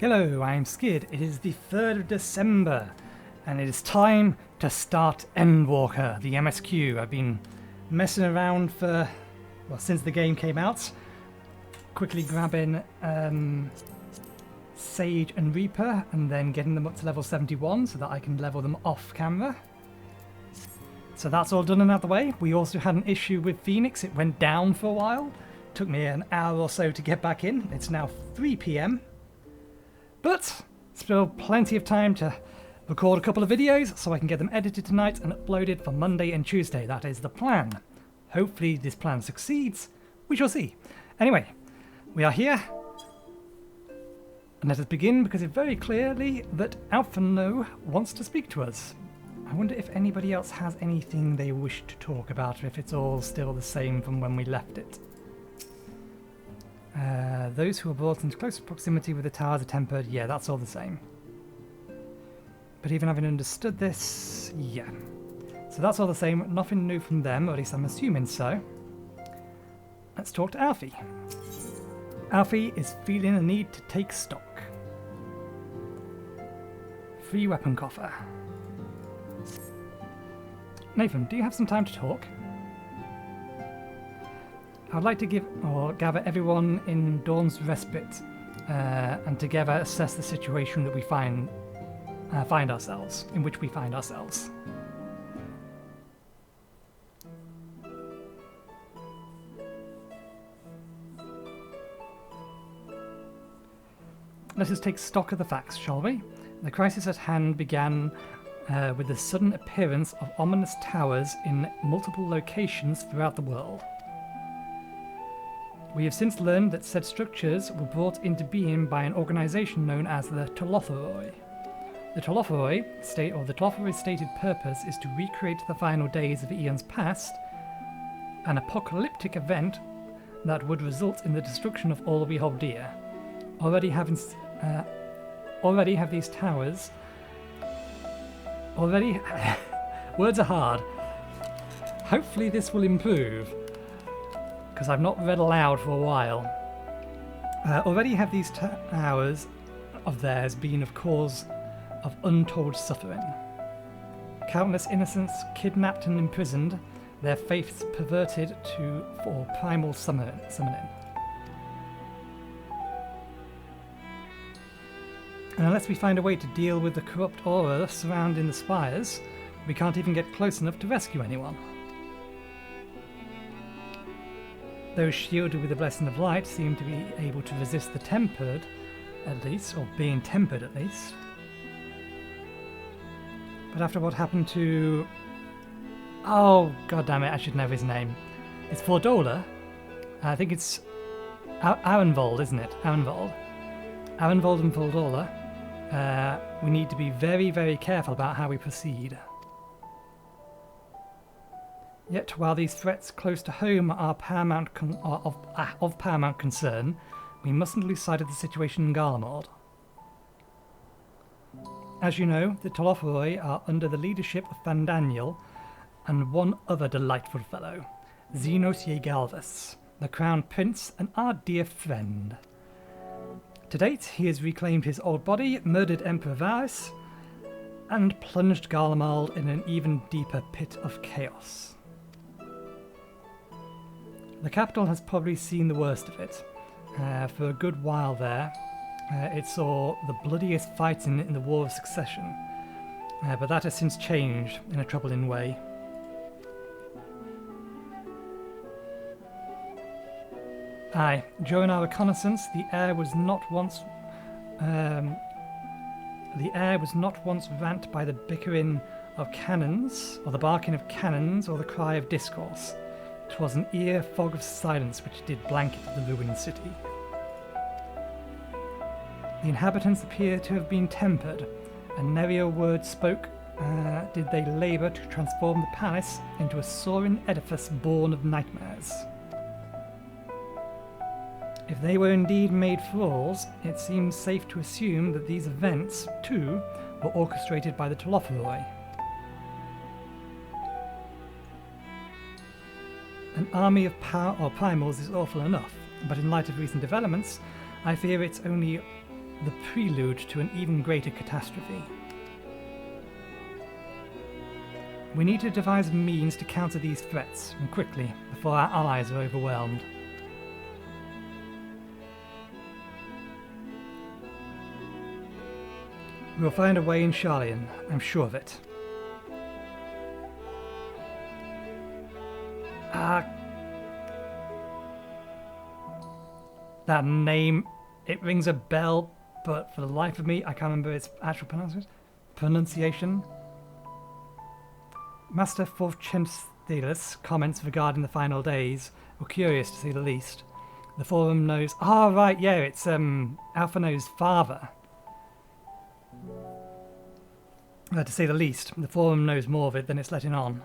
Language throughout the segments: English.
Hello, I'm Skid. It is the 3rd of December, and it is time to start Endwalker, the MSQ. I've been messing around since the game came out, quickly grabbing Sage and Reaper, and then getting them up to level 71 so that I can level them off camera. So that's all done and out of the way. We also had an issue with Phoenix. It went down for a while. Took me an hour or so to get back in. It's now 3 PM. But still plenty of time to record a couple of videos so I can get them edited tonight and uploaded for Monday and Tuesday. That is the plan. Hopefully this plan succeeds. We shall see. Anyway, we are here. And let us begin, because it's very clearly that Alpha No wants to speak to us. I wonder if anybody else has anything they wish to talk about, or if it's all still the same from when we left it. Those who are brought into close proximity with the towers are tempered. Yeah, that's all the same. But even having understood this, yeah. So that's all the same. Nothing new from them, or at least I'm assuming so. Let's talk to Alfie. Alfie is feeling a need to take stock. Free weapon coffer. Nathan, do you have some time to talk? I'd like to gather everyone in Dawn's Respite and together assess the situation that we in which we find ourselves. Let us take stock of the facts, shall we? The crisis at hand began with the sudden appearance of ominous towers in multiple locations throughout the world. We have since learned that said structures were brought into being by an organisation known as the Telotheroi. The Telotheroi stated purpose is to recreate the final days of eons past, an apocalyptic event that would result in the destruction of all we hold dear. Already have these towers. Words are hard. Hopefully this will improve, because I've not read aloud for a while. Already have these towers of theirs been of cause of untold suffering. Countless innocents kidnapped and imprisoned, their faiths perverted for primal summoning. And unless we find a way to deal with the corrupt aura surrounding the spires, we can't even get close enough to rescue anyone. Those shielded with the blessing of light seem to be able to resist the tempered, at least, or being tempered at least. But after what happened to... Oh, god damn it, I should know his name. It's Fordola. I think it's Arenvold, isn't it? Arenvold and Fordola. We need to be very, very careful about how we proceed. Yet, while these threats close to home are of paramount concern, we mustn't lose sight of the situation in Garlemald. As you know, the Telotheroi are under the leadership of Fandaniel and one other delightful fellow, Xenos Yegalvis, the Crown Prince and our dear friend. To date, he has reclaimed his old body, murdered Emperor Varys, and plunged Garlemald in an even deeper pit of chaos. The capital has probably seen the worst of it. For a good while there, it saw the bloodiest fighting in the War of Succession, but that has since changed in a troubling way. Aye, during our reconnaissance, the air was not once rent by the bickering of cannons, or the barking of cannons, or the cry of discourse. 'Twas an ear fog of silence which did blanket the ruined city. The inhabitants appear to have been tempered, and nary a word spoke did they labour to transform the palace into a soaring edifice born of nightmares. If they were indeed made fools, it seems safe to assume that these events, too, were orchestrated by the Telotheroi. An army of primals is awful enough, but in light of recent developments, I fear it's only the prelude to an even greater catastrophe. We need to devise a means to counter these threats, and quickly, before our allies are overwhelmed. We'll find a way in Sharlayan, I'm sure of it. That name, it rings a bell, but for the life of me, I can't remember its actual pronunciation. Master Forchenstelis comments regarding the final days were curious to say the least. The forum knows... Oh, right, yeah, it's Alphino's father. To say the least, the forum knows more of it than it's letting on.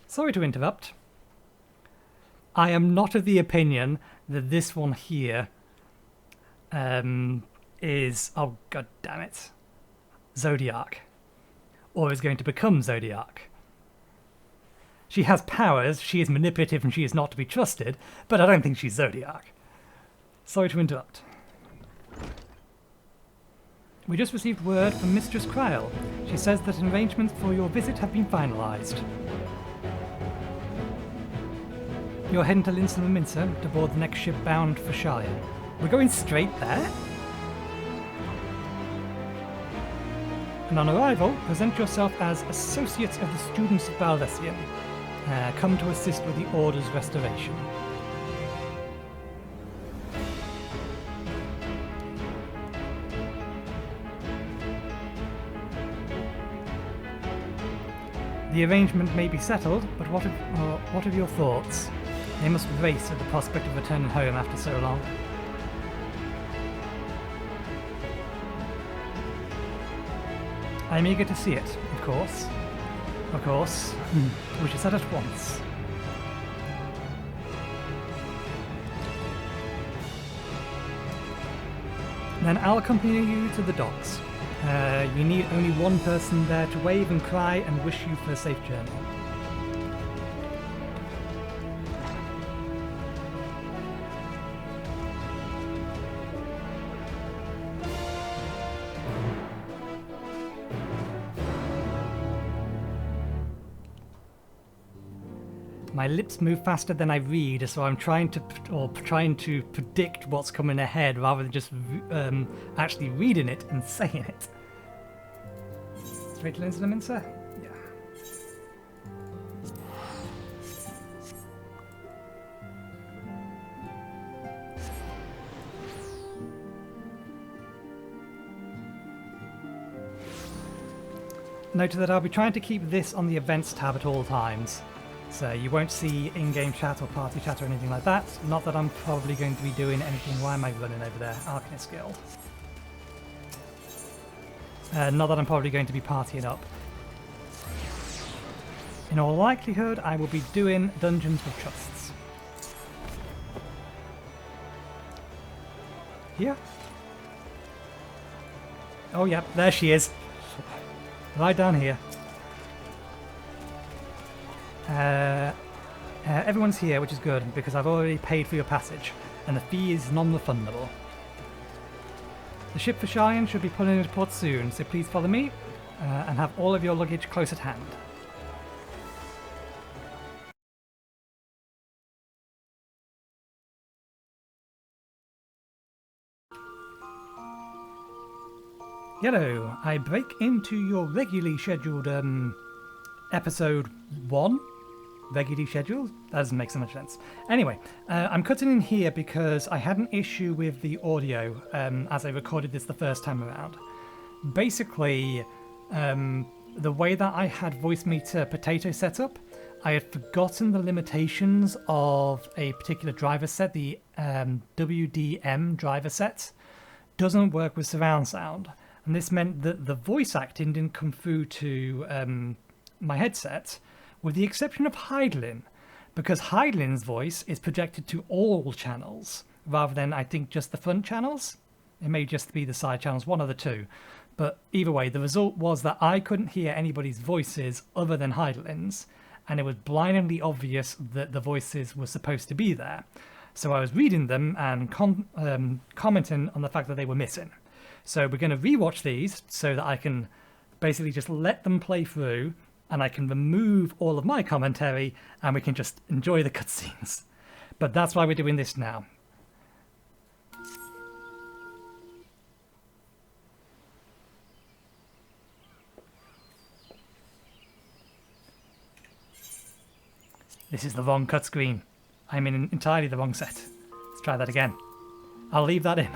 Sorry to interrupt. I am not of the opinion that this one here is... Oh, god damn it. Zodiac. Or is going to become Zodiac. She has powers, she is manipulative and she is not to be trusted, but I don't think she's Zodiac. Sorry to interrupt. We just received word from Mistress Kryl. She says that arrangements for your visit have been finalised. You're heading to Linson and Mincer to board the next ship bound for Sharlayan. We're going straight there? And on arrival, present yourself as Associates of the Students of Baldessian. Come to assist with the Order's restoration. The arrangement may be settled, but what are your thoughts? They must race at the prospect of returning home after so long. I'm eager to see it, of course. Of course. We should set at once. Then I'll accompany you to the docks. You need only one person there to wave and cry and wish you for a safe journey. My lips move faster than I read, so I'm trying to predict what's coming ahead rather than just actually reading it and saying it. Straight to Linson and Mincer? Yeah. Note that I'll be trying to keep this on the events tab at all times. So you won't see in-game chat or party chat or anything like that. Not that I'm probably going to be doing anything. Why am I running over there? Arcanist Guild. Not that I'm probably going to be partying up. In all likelihood, I will be doing Dungeons with Trusts. Here? Oh yeah, there she is. Right down here. Everyone's here, which is good, because I've already paid for your passage, and the fee is non-refundable. The ship for Sharlayan should be pulling into port soon, so please follow me, and have all of your luggage close at hand. Yello, I break into your regularly scheduled, episode 1? Regularly scheduled? That doesn't make so much sense. Anyway, I'm cutting in here because I had an issue with the audio as I recorded this the first time around. Basically, the way that I had voice meter potato set up, I had forgotten the limitations of a particular driver set, the WDM driver set. Doesn't work with surround sound. And this meant that the voice acting didn't come through to my headset, with the exception of Heidelin, because Heidelin's voice is projected to all channels, rather than, I think, just the front channels. It may just be the side channels, one of the two. But either way, the result was that I couldn't hear anybody's voices other than Heidelin's, and it was blindingly obvious that the voices were supposed to be there. So I was reading them and commenting on the fact that they were missing. So we're going to rewatch these so that I can basically just let them play through, and I can remove all of my commentary and we can just enjoy the cutscenes. But that's why we're doing this now. This is the wrong cut screen. I'm in entirely the wrong set. Let's try that again. I'll leave that in.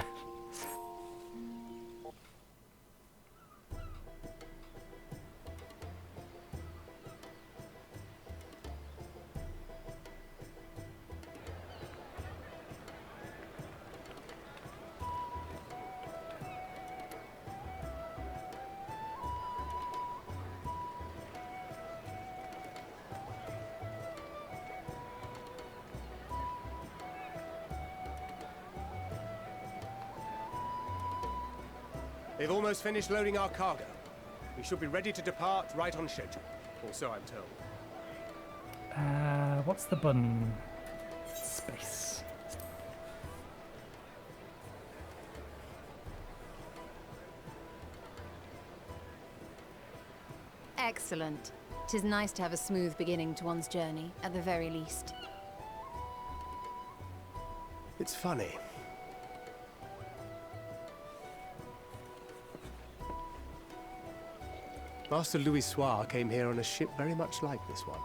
They've almost finished loading our cargo. We should be ready to depart right on schedule, or so I'm told. What's the button? Space. Excellent. 'Tis nice to have a smooth beginning to one's journey, at the very least. It's funny. Master Louis Soir came here on a ship very much like this one.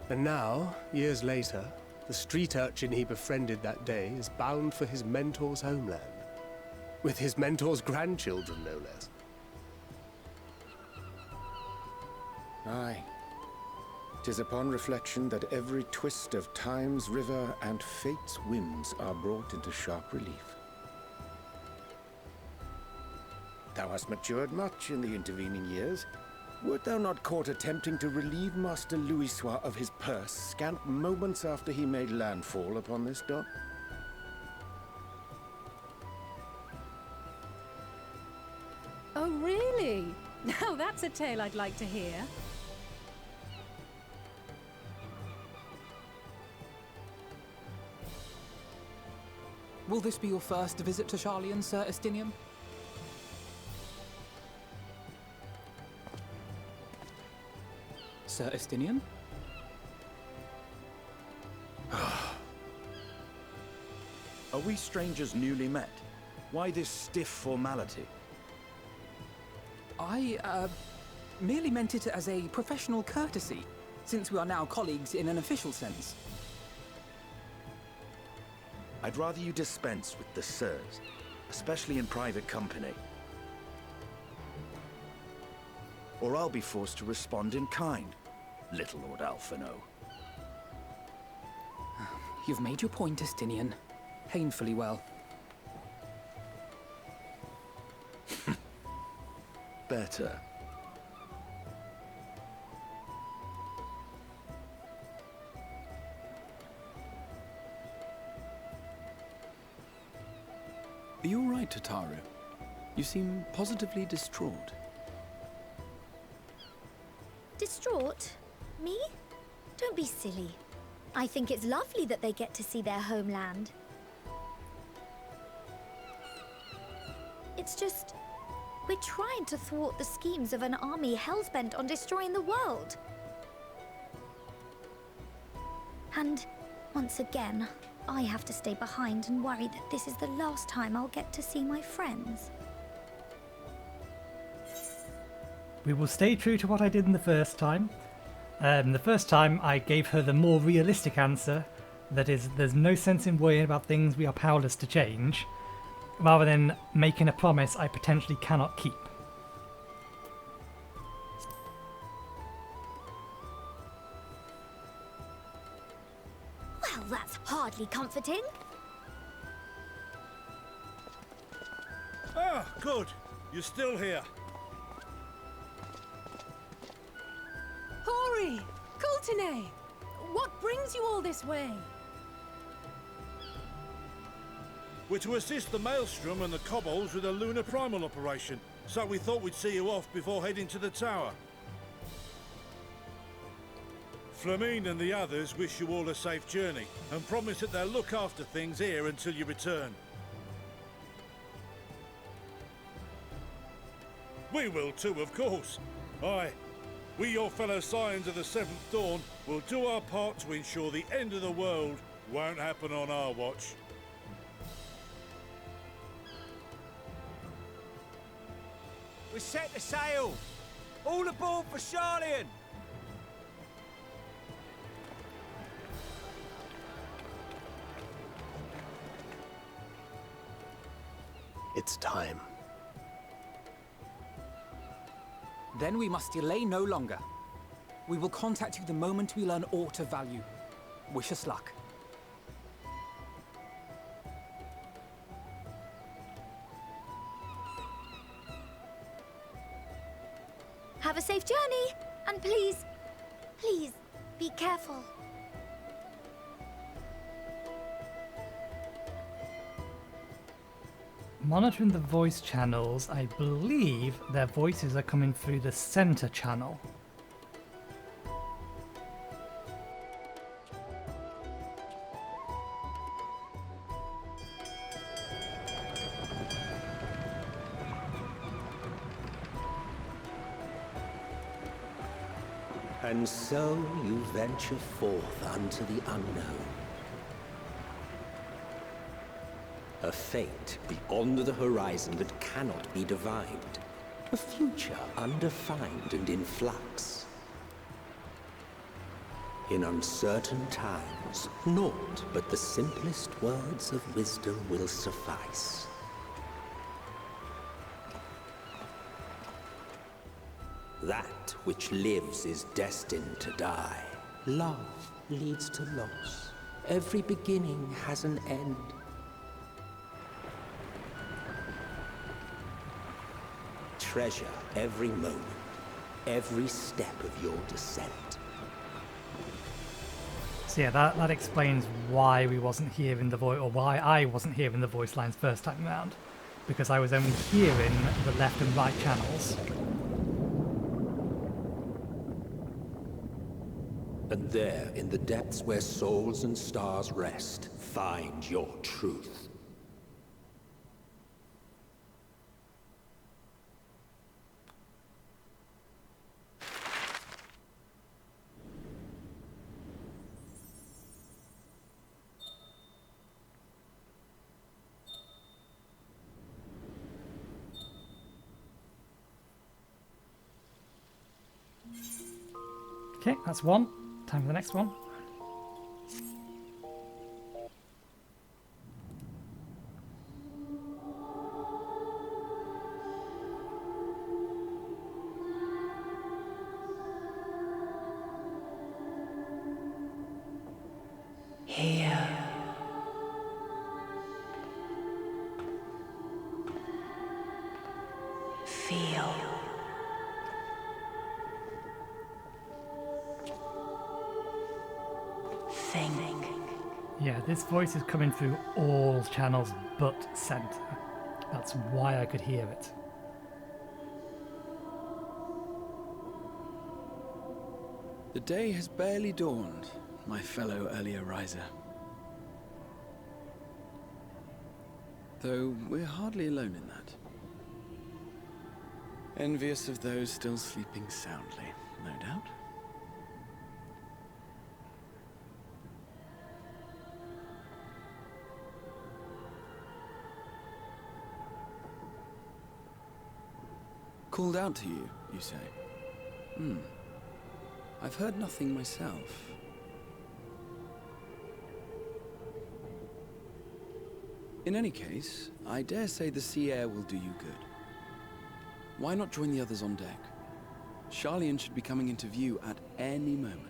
And now, years later, the street urchin he befriended that day is bound for his mentor's homeland. With his mentor's grandchildren, no less. Aye. 'Tis upon reflection that every twist of time's river and fate's winds are brought into sharp relief. Thou hast matured much in the intervening years. Wert thou not caught attempting to relieve Master Louis Soir of his purse scant moments after he made landfall upon this dock? Oh, really? Now that's a tale I'd like to hear. Will this be your first visit to Sharlayan, Sir Estinian? Sir Estinian? Are we strangers newly met? Why this stiff formality? I, merely meant it as a professional courtesy, since we are now colleagues in an official sense. I'd rather you dispense with the sirs, especially in private company. Or I'll be forced to respond in kind, little Lord Alphino. You've made your point, Estinian. Painfully well. Better. Are you all right, Tataru? You seem positively distraught. Distraught? Me? Don't be silly. I think it's lovely that they get to see their homeland. It's just, we're trying to thwart the schemes of an army hellbent on destroying the world. And once again, I have to stay behind and worry that this is the last time I'll get to see my friends. We will stay true to what I did in the first time. The first time I gave her the more realistic answer, that is, there's no sense in worrying about things we are powerless to change, rather than making a promise I potentially cannot keep. Well, that's hardly comforting. Ah, good. You're still here. Hori! Kultine! What brings you all this way? We're to assist the Maelstrom and the Kobolds with a lunar primal operation, so we thought we'd see you off before heading to the tower. Flamine and the others wish you all a safe journey and promise that they'll look after things here until you return. We will too, of course. Aye, we, your fellow Scions of the Seventh Dawn, will do our part to ensure the end of the world won't happen on our watch. We set the sail! All aboard for Sharlayan! It's time. Then we must delay no longer. We will contact you the moment we learn aught of value. Wish us luck. Have a safe journey, and please, please, be careful. Monitoring the voice channels, I believe their voices are coming through the center channel. And so you venture forth unto the unknown. A fate beyond the horizon that cannot be divined. A future undefined and in flux. In uncertain times, naught but the simplest words of wisdom will suffice. That which lives is destined to die. Love leads to loss. Every beginning has an end. Treasure every moment, every step of your descent. So yeah, that explains why we wasn't hearing the voice, or why I wasn't hearing the voice lines first time round. Because I was only hearing the left and right channels. And there, in the depths where souls and stars rest, find your truth. Okay, that's one. Time for the next one. Here. Feel. Think. Yeah, this voice is coming through all channels but center. That's why I could hear it. The day has barely dawned, my fellow earlier riser. Though we're hardly alone in that. Envious of those still sleeping soundly, no doubt. Called out to you, you say? I've heard nothing myself. In any case, I dare say the sea air will do you good. Why not join the others on deck? Sharlayan should be coming into view at any moment.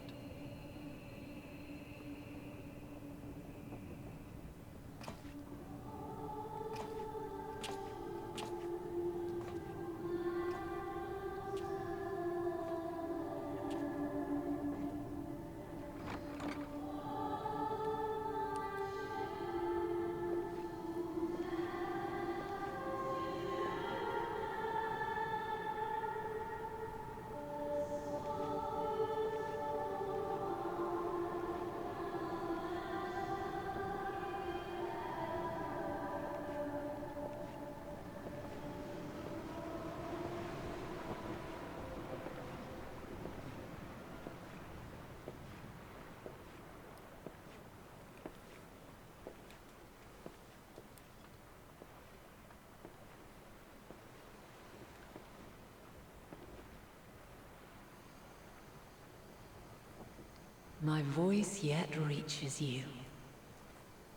my voice yet reaches you,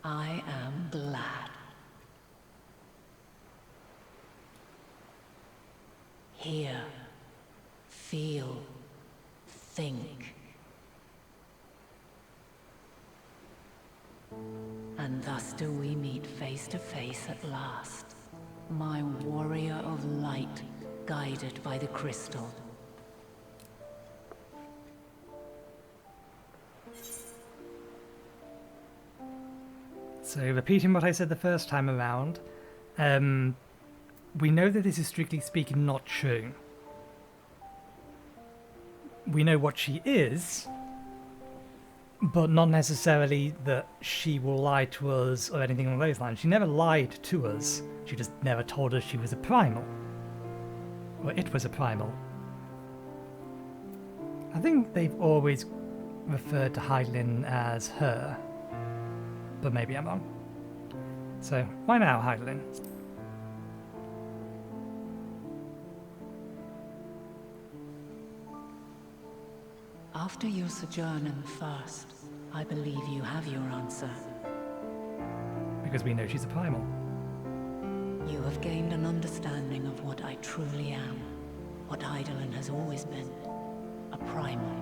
I am glad. Hear, feel, think. And thus do we meet face to face at last, my warrior of light, guided by the crystal. So, repeating what I said the first time around, we know that this is strictly speaking not true. We know what she is, but not necessarily that she will lie to us or anything along those lines. She never lied to us, she just never told us she was a primal. Or it was a primal. I think they've always referred to Heidelin as her, but maybe I'm wrong. So, why now, Heidelin? After your sojourn in the First, I believe you have your answer. Because we know she's a primal. You have gained an understanding of what I truly am, what Heidelin has always been, a primal.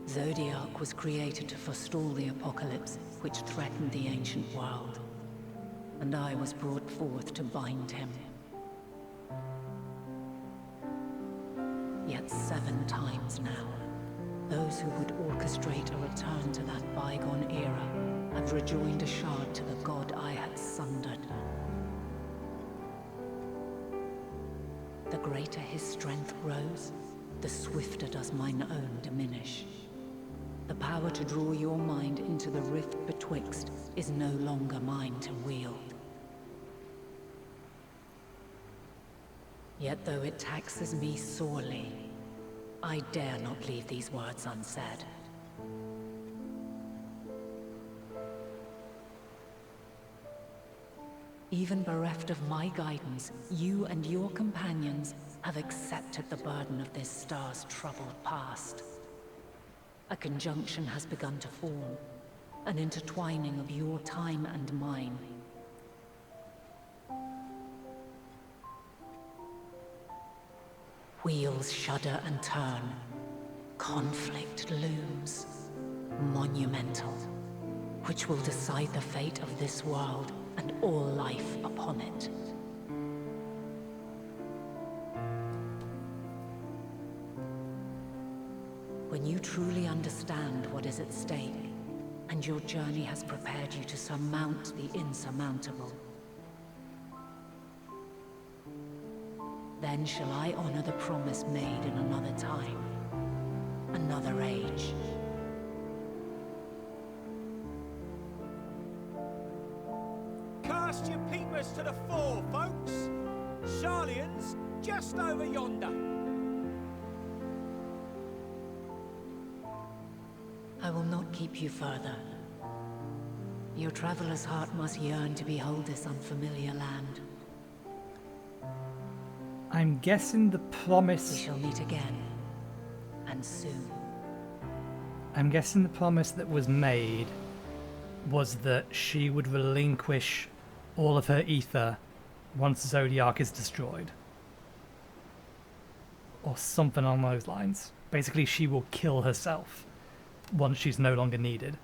Zodiac was created to forestall the apocalypse which threatened the ancient world, and I was brought forth to bind him. Yet 7 times now, those who would orchestrate a return to that bygone era have rejoined a shard to the god I had sundered. The greater his strength grows, the swifter does mine own diminish. The power to draw your mind into the rift betwixt is no longer mine to wield. Yet though it taxes me sorely, I dare not leave these words unsaid. Even bereft of my guidance, you and your companions have accepted the burden of this star's troubled past. A conjunction has begun to form, an intertwining of your time and mine. Wheels shudder and turn. Conflict looms. Monumental. Which will decide the fate of this world and all life upon it. When you truly understand what is at stake, and your journey has prepared you to surmount the insurmountable, then shall I honor the promise made in another time, another age. Cast your peepers to the fore, folks. Sharlayan's just over yonder. I will not keep you further. Your traveler's heart must yearn to behold this unfamiliar land. I'm guessing the promise... We shall meet again, and soon. I'm guessing the promise that was made was that she would relinquish all of her ether once Zodiac is destroyed. Or something along those lines. Basically, she will kill herself once she's no longer needed.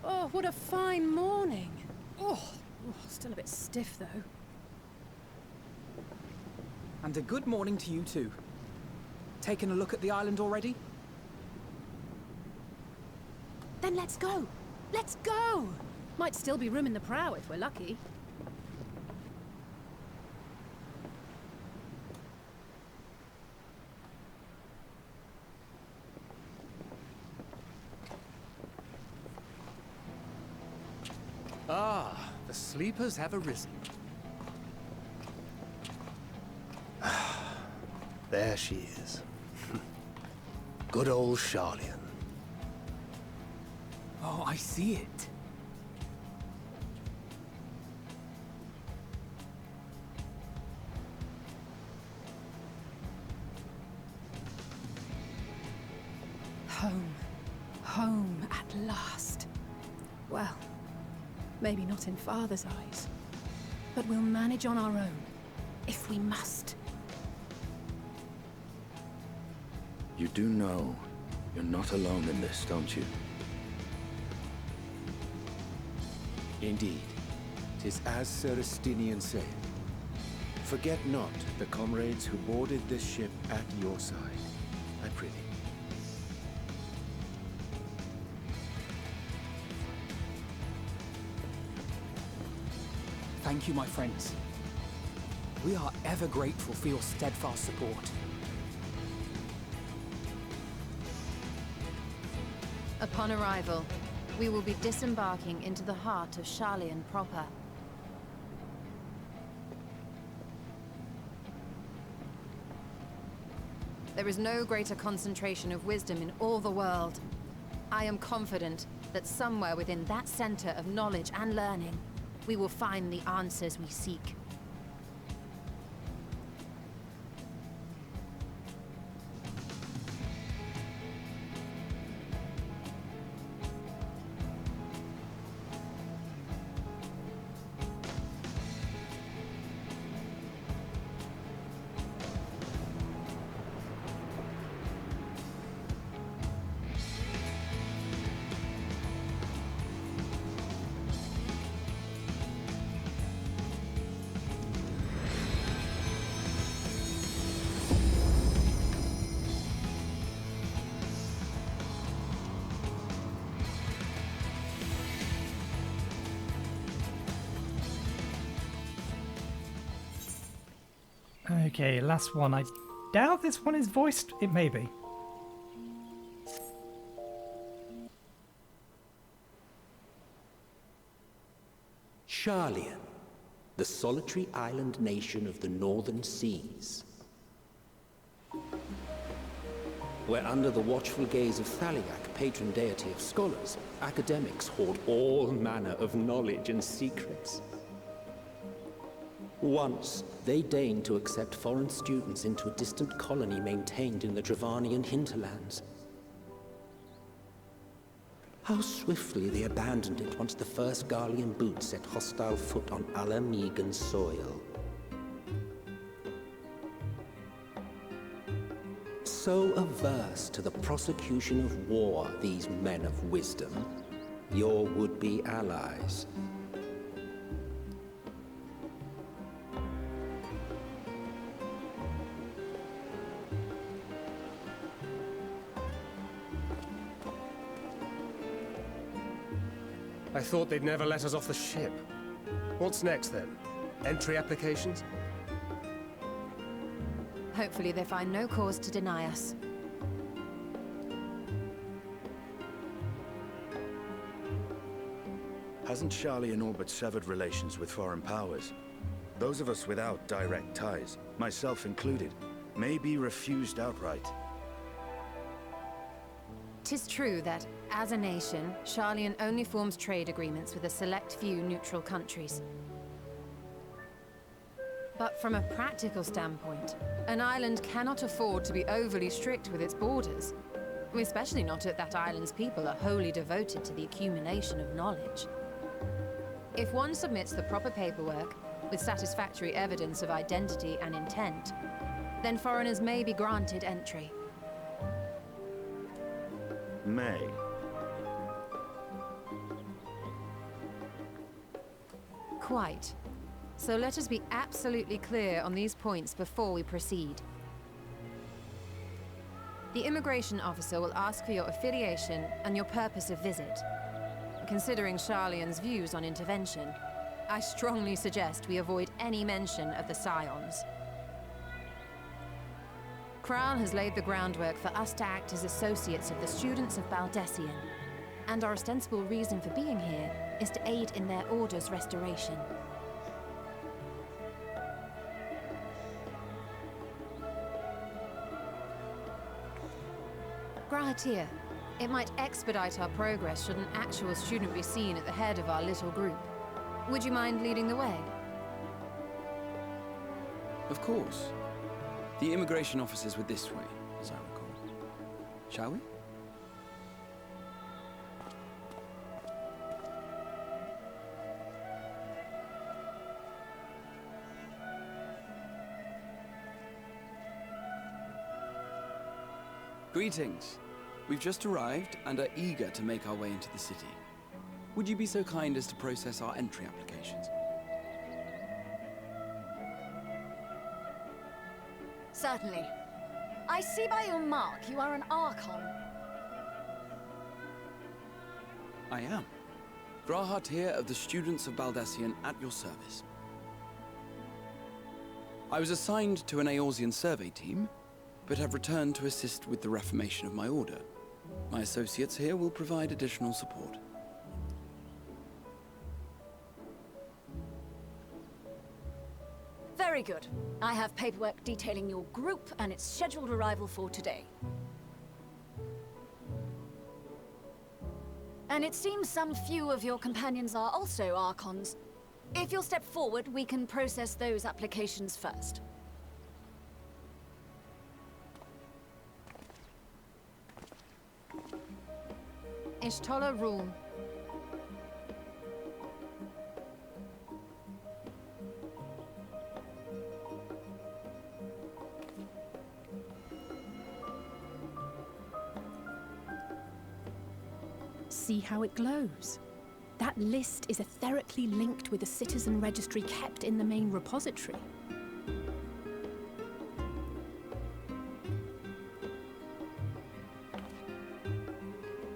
Oh, what a fine morning. Oh, still a bit stiff though. And a good morning to you too. Taking a look at the island already? Then let's go. Let's go! Might still be room in the prow if we're lucky. Ah, the sleepers have arisen. There she is. Good old Sharlayan. Oh, I see it. Home. Home at last. Well, maybe not in Father's eyes, but we'll manage on our own, if we must. You do know you're not alone in this, don't you? Indeed. 'Tis as Sir Estinian said. Forget not the comrades who boarded this ship at your side, I prithee. Thank you, my friends. We are ever grateful for your steadfast support. Upon arrival, we will be disembarking into the heart of Sharlayan proper. There is no greater concentration of wisdom in all the world. I am confident that somewhere within that center of knowledge and learning, we will find the answers we seek. Okay, last one. I doubt this one is voiced. It may be. Sharlayan, the solitary island nation of the northern seas. Where under the watchful gaze of Thaliak, patron deity of scholars, academics hoard all manner of knowledge and secrets. Once, they deigned to accept foreign students into a distant colony maintained in the Dravanian hinterlands. How swiftly they abandoned it once the first Garlean boot set hostile foot on Alamegan soil. So averse to the prosecution of war, these men of wisdom, your would-be allies. I thought they'd never let us off the ship. What's next, then? Entry applications? Hopefully they find no cause to deny us. Hasn't Sharlayan all but severed relations with foreign powers? Those of us without direct ties, myself included, may be refused outright. 'Tis true that, as a nation, Sharlayan only forms trade agreements with a select few neutral countries. But from a practical standpoint, an island cannot afford to be overly strict with its borders, especially not if that island's people are wholly devoted to the accumulation of knowledge. If one submits the proper paperwork, with satisfactory evidence of identity and intent, then foreigners may be granted entry. May. Quite. So let us be absolutely clear on these points before we proceed. The immigration officer will ask for your affiliation and your purpose of visit. Considering Sharlayan's views on intervention, I strongly suggest we avoid any mention of the Scions. Kral has laid the groundwork for us to act as associates of the students of Baldessian, and our ostensible reason for being here is to aid in their order's restoration. Grahatir. It might expedite our progress should an actual student be seen at the head of our little group. Would you mind leading the way? Of course. The immigration officers were this way, as I recall. Shall we? Greetings. We've just arrived and are eager to make our way into the city. Would you be so kind as to process our entry applications? Certainly. I see by your mark you are an Archon. I am. Grahatir of the Students of Baldesion at your service. I was assigned to an Eorzean survey team, but have returned to assist with the reformation of my order. My associates here will provide additional support. Very good. I have paperwork detailing your group and its scheduled arrival for today. And it seems some few of your companions are also Archons. If you'll step forward, we can process those applications first. Ishtola rule. See how it glows. That list is etherically linked with a citizen registry kept in the main repository.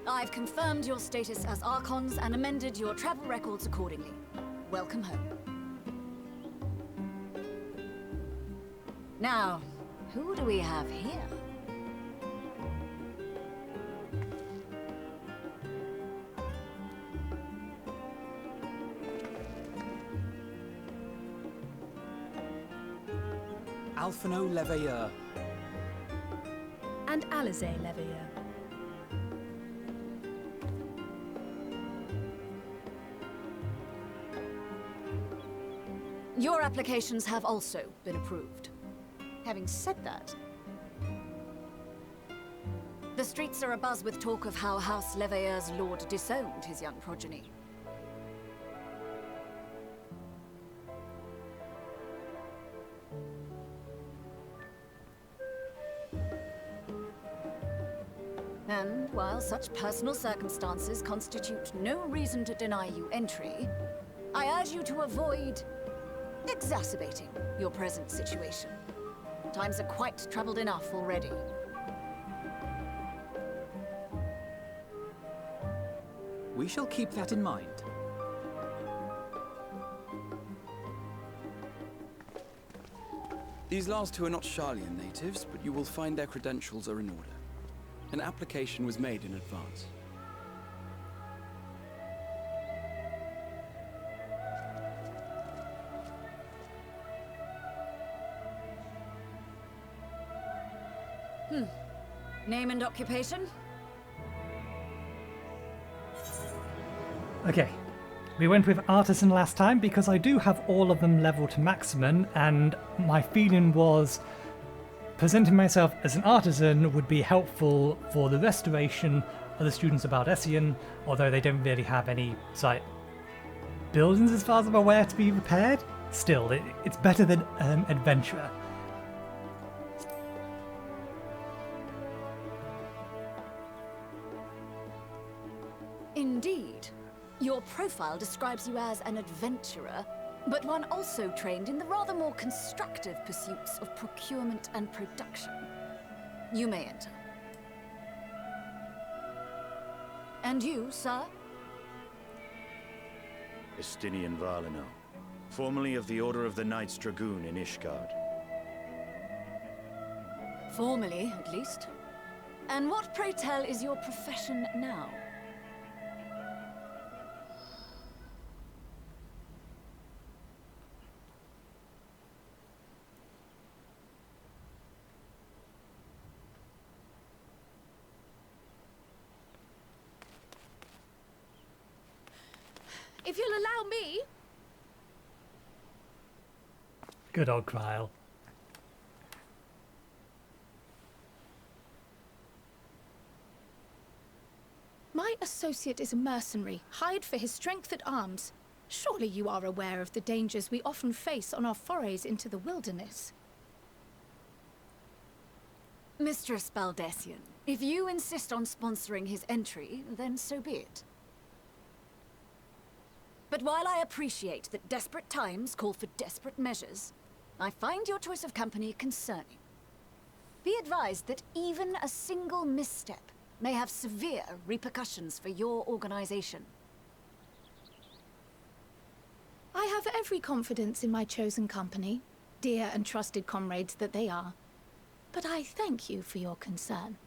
I've confirmed your status as Archons and amended your travel records accordingly. Welcome home. Now, who do we have here? Alphino Leveilleur. And Alizé Leveilleur. Your applications have also been approved. Having said that, the streets are abuzz with talk of how House Leveilleur's lord disowned his young progeny. And while such personal circumstances constitute no reason to deny you entry, I urge you to avoid exacerbating your present situation. Times are quite troubled enough already. We shall keep that in mind. These last two are not Sharlayan natives, but you will find their credentials are in order. An application was made in advance. Name and occupation? Okay, we went with Artisan last time because I do have all of them leveled to maximum, and my feeling was presenting myself as an artisan would be helpful for the restoration of the students of Baldesion, although they don't really have any buildings as far as I'm aware to be repaired. Still, it's better than adventurer. Indeed. Your profile describes you as an adventurer, but one also trained in the rather more constructive pursuits of procurement and production. You may enter. And you, sir? Estinian Valino, formerly of the Order of the Knights Dragoon in Ishgard. Formally, at least. And what, pray tell, is your profession now? if you'll allow me. Good old Kryle. My associate is a mercenary, hired for his strength at arms. Surely you are aware of the dangers we often face on our forays into the wilderness. Mistress Baldessian, if you insist on sponsoring his entry, then so be it. But while I appreciate that desperate times call for desperate measures, I find your choice of company concerning. Be advised that even a single misstep may have severe repercussions for your organization. I have every confidence in my chosen company, dear and trusted comrades that they are. But I thank you for your concern.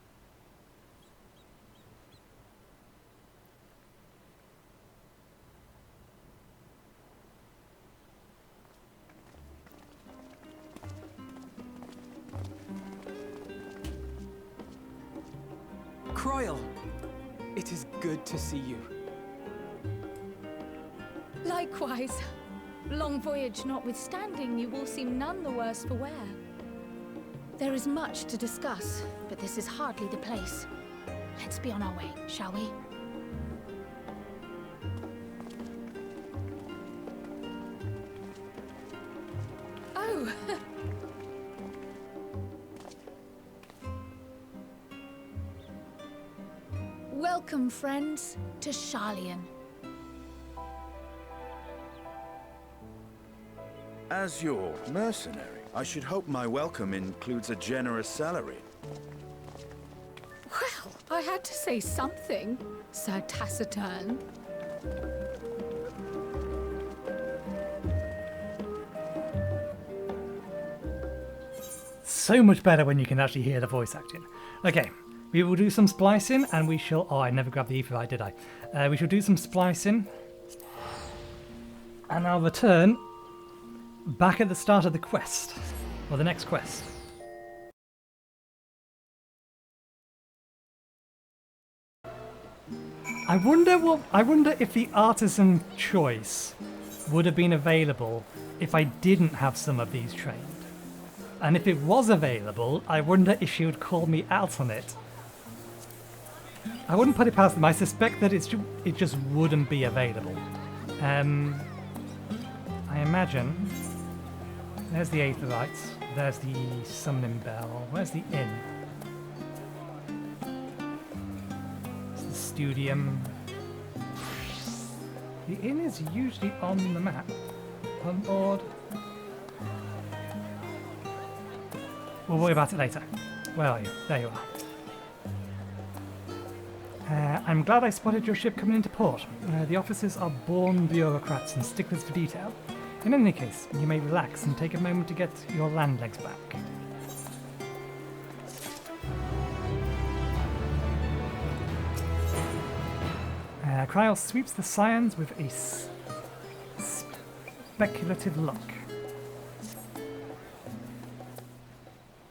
Kryle, it is good to see you. Likewise. Long voyage notwithstanding, you all seem none the worse for wear. There is much to discuss, but this is hardly the place. Let's be on our way, shall we? Oh! Welcome, friends, to Sharlayan. As your mercenary, I should hope my welcome includes a generous salary. Well, I had to say something, Sir Taciturn. So much better when you can actually hear the voice acting. Okay, we will do some splicing and we shall... Oh, I never grabbed the Aetheryte, did I? We shall do some splicing. And I'll return back at the start of the quest. Or the next quest. I wonder if the artisan choice would have been available if I didn't have some of these trained. And if it was available, I wonder if she would call me out on it. I wouldn't put it past them. I suspect that it just wouldn't be available. I imagine... There's the Aetherites. There's the Summoning Bell. Where's the inn? It's the Studium. The inn is usually on the map. On board. We'll worry about it later. Where are you? There you are. I'm glad I spotted your ship coming into port. The officers are born bureaucrats and sticklers for detail. In any case, you may relax and take a moment to get your land legs back. Kryle sweeps the Scions with a speculative look.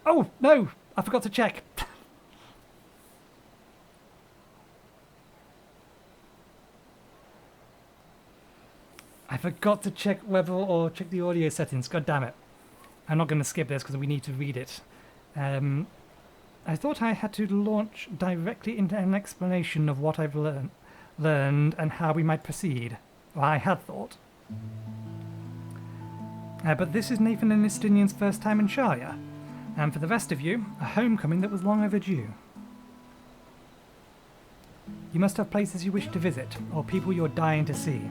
Oh, no! I forgot to check. I forgot to check whether or check the audio settings. God damn it. I'm not going to skip this because we need to read it. I thought I had to launch directly into an explanation of what I've learned and how we might proceed. Well, I had thought. But this is Nathan and Istinian's first time in Sharia. And for the rest of you, a homecoming that was long overdue. You must have places you wish to visit, or people you're dying to see.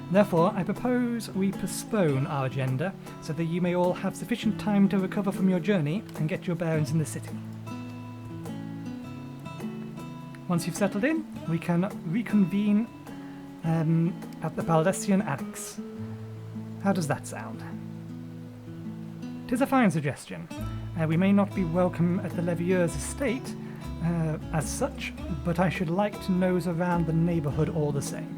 Therefore, I propose we postpone our agenda, so that you may all have sufficient time to recover from your journey and get your bearings in the city. Once you've settled in, we can reconvene at the Baldessian Annex. How does that sound? 'Tis a fine suggestion. We may not be welcome at the Levieur's estate, as such, but I should like to nose around the neighbourhood all the same.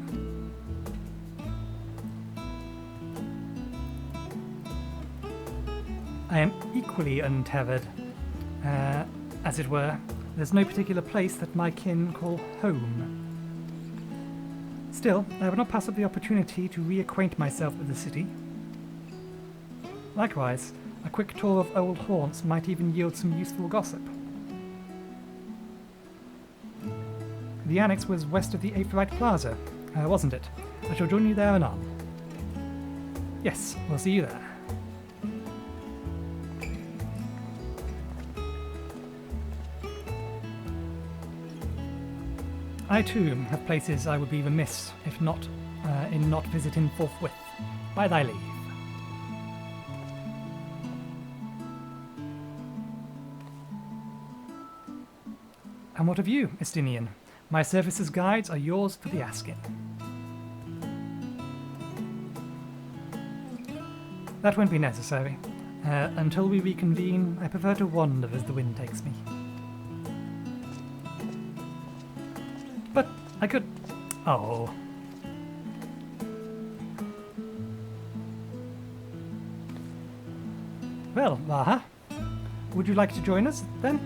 I am equally untethered, as it were. There's no particular place that my kin call home. Still, I would not pass up the opportunity to reacquaint myself with the city. Likewise, a quick tour of old haunts might even yield some useful gossip. The annex was west of the FFXIV Plaza, wasn't it? I shall join you there anon. Yes, we'll see you there. I too have places I would be remiss if not in not visiting forthwith. By thy leave. And what of you, Estinian? My services guides are yours for the asking. That won't be necessary. Until we reconvene, I prefer to wander as the wind takes me. But I could... Oh. Well, Vaha, would you like to join us, then?